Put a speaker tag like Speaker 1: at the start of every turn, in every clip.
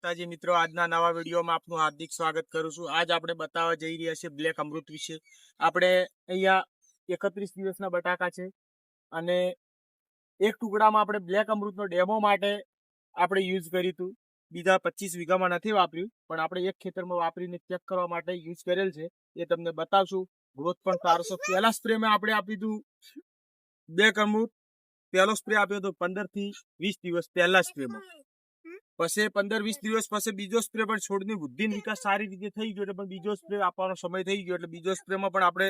Speaker 1: માતાજી મિત્રો, આજના નવા વિડીયોમાં આપનું હાર્દિક સ્વાગત કરું છું। આજ આપણે બતાવવા જઈ રહ્યા છીએ બ્લેક અમૃત વિશે। આપણે અહીંયા 31 દિવસના બટાકા છે અને એક ટુકડામાં આપણે બ્લેક અમૃતનો ડેમો માટે આપણે યુઝ કર્યું હતું। બીજા 25 વીઘામાં નથી વાપર્યું, પણ આપણે એક ખેતરમાં વાપરીને ચેક કરવા માટે યુઝ કરેલ છે, એ તમને બતાવશું। ગ્રોથ પણ સારો છે। પહેલા સ્પ્રેમાં આપણે આપ્યું હતું બ્લેક અમૃત, પહેલો સ્પ્રે આપ્યો હતો 15 થી 20 દિવસ પહેલા સ્પ્રેમાં। પછી 15-20 દિવસ પછી બીજો સ્પ્રે પણ છોડની વૃદ્ધિ વિકાસ સારી રીતે થઈ ગયો, એટલે પણ બીજો સ્પ્રે આપવાનો સમય થઈ ગયો, એટલે બીજો સ્પ્રેમાં પણ આપણે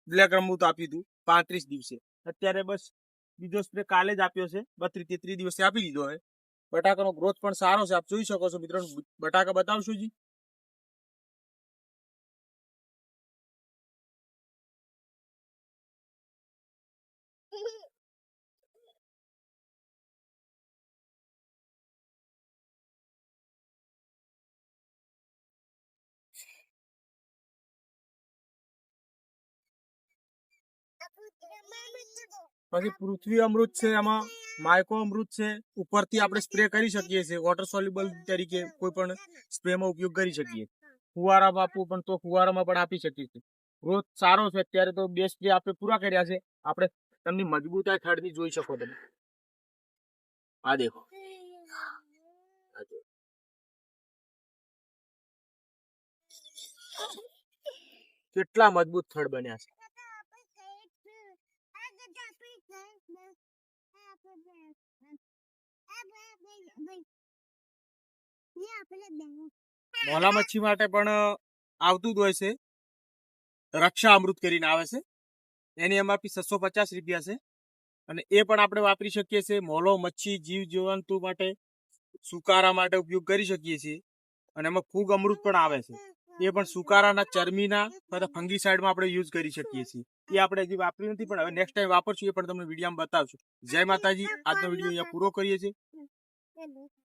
Speaker 1: બ્લેક અમૃત આપ્યું હતું 35 દિવસે। અત્યારે બસ બીજો સ્પ્રે કાલે જ આપ્યો છે, 32-33 દિવસે આપી દીધો હોય। બટાકાનો ગ્રોથ પણ સારો છે, આપ જોઈ શકો છો મિત્રો। બટાકા બતાવશો જી? પછી પૃથ્વી અમૃત છે, એમાં માઇકો અમૃત છે, ઉપરથી આપણે સ્પ્રે કરી શકીએ છીએ। વોટર સોલ્યુબલ તરીકે કોઈ પણ સ્પ્રેમાં ઉપયોગ કરી શકીએ। ફુવારામાં આપવું પણ તો ફુવારામાં પણ આપી શકીએ છીએ। ગ્રોથ સારો છે। અત્યારે તો 2 સ્પ્રે આપણે પૂરા કર્યા છે। આપણે તેમની મજબૂતાઈ થડની જોઈ શકો તમે। આ દેખો, કેટલા મજબૂત થડ બન્યા છે। મોલા મચ્છી માટે પણ આવતું જ હોય છે, રક્ષા અમૃત કરીને આવે છે, એની એમઆરપી 650 રૂપિયા છે, અને એ પણ આપણે વાપરી શકીએ છીએ। મોલો મચ્છી જીવ જંતુ માટે, સુકારા માટે ઉપયોગ કરી શકીએ છીએ। અને એમાં ફૂગ અમૃત પણ આવે છે, એ પણ સુકારાના ચરમીના તથા ફંગીસાઇડમાં આપણે યુઝ કરી શકીએ છીએ। એ આપણે હજી વાપર્યું નથી, પણ હવે નેક્સ્ટ ટાઈમ વાપરશું, એ પણ તમને વિડીયોમાં બતાવશું। જય માતાજી। આજનો વિડીયો અહીંયા પૂરો કરીએ છીએ।